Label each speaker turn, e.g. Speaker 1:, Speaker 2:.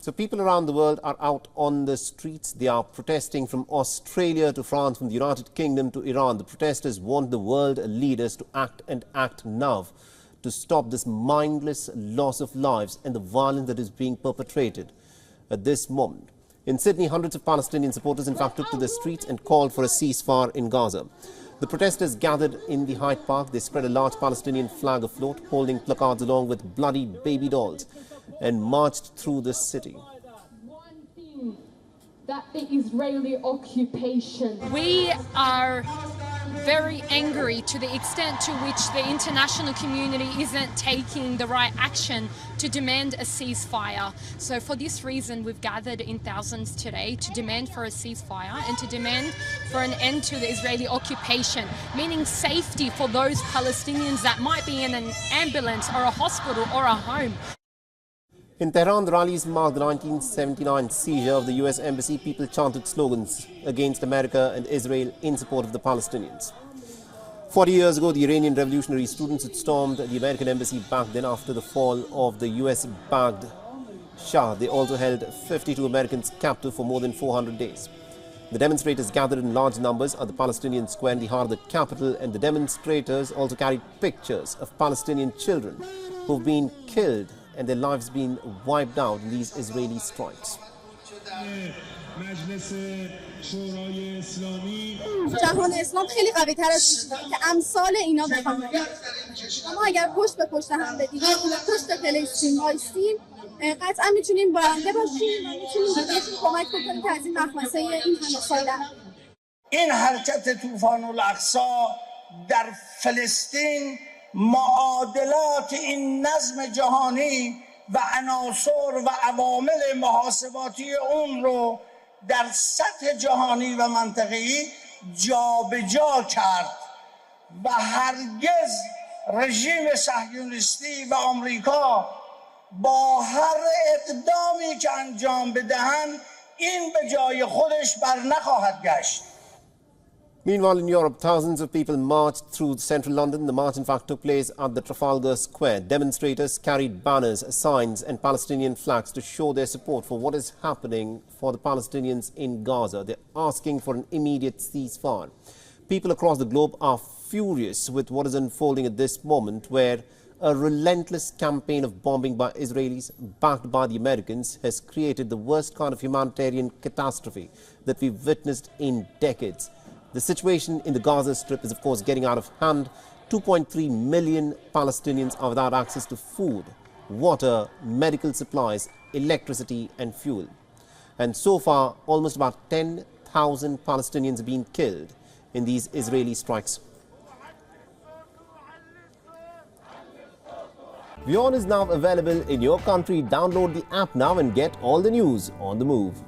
Speaker 1: So people around the world are out on the streets. They are protesting from Australia to France, from the United Kingdom to Iran. The protesters want the world leaders to act and act now to stop this mindless loss of lives and the violence that is being perpetrated at this moment. In Sydney, hundreds of Palestinian supporters in fact took to the streets and called for a ceasefire in Gaza. The protesters gathered in the Hyde Park. They spread a large Palestinian flag afloat, holding placards along with bloody baby dolls, and marched through the city.
Speaker 2: One thing, that the Israeli occupation.
Speaker 3: We are very angry to the extent to which the international community isn't taking the right action to demand a ceasefire. So for this reason, we've gathered in thousands today to demand for a ceasefire and to demand for an end to the Israeli occupation, meaning safety for those Palestinians that might be in an ambulance or a hospital or a home.
Speaker 1: In Tehran, the rallies marked the 1979 seizure of the U.S. Embassy. People chanted slogans against America and Israel in support of the Palestinians. 40 years ago, the Iranian revolutionary students had stormed the American embassy back then after the fall of the U.S.-backed Shah. They also held 52 Americans captive for more than 400 days. The demonstrators gathered in large numbers at the Palestinian square in the heart of the capital, and the demonstrators also carried pictures of Palestinian children who've been killed and their lives being wiped out in these Israeli strikes.
Speaker 4: جهان اسلام خیلی قوی تر از که امثال اینا بخوام ما اگر پشت به پشت هم بدیم پشت فلسطین وایسیم قطعا میتونیم برنده باشیم و میتونیم بهشون کمک بکنیم که از این مخمسه این همه سال
Speaker 5: این حرکت طوفان الاقصی در فلسطین معادلات این نظم جهانی و عناصر و عوامل محاسباتی اون رو در سطح جهانی و منطقه‌ای جابجا کرد و هرگز رژیم صهیونیستی و آمریکا با هر اقدامی که انجام بدهند این به جای خودش بر نخواهد گشت.
Speaker 1: Meanwhile, in Europe, thousands of people marched through central London. The march, in fact, took place at the Trafalgar Square. Demonstrators carried banners, signs and Palestinian flags to show their support for what is happening for the Palestinians in Gaza. They're asking for an immediate ceasefire. People across the globe are furious with what is unfolding at this moment, where a relentless campaign of bombing by Israelis, backed by the Americans, has created the worst kind of humanitarian catastrophe that we've witnessed in decades. The situation in the Gaza Strip is, of course, getting out of hand. 2.3 million Palestinians are without access to food, water, medical supplies, electricity and fuel. And so far, almost about 10,000 Palestinians have been killed in these Israeli strikes. WION is now available in your country. Download the app now and get all the news on the move.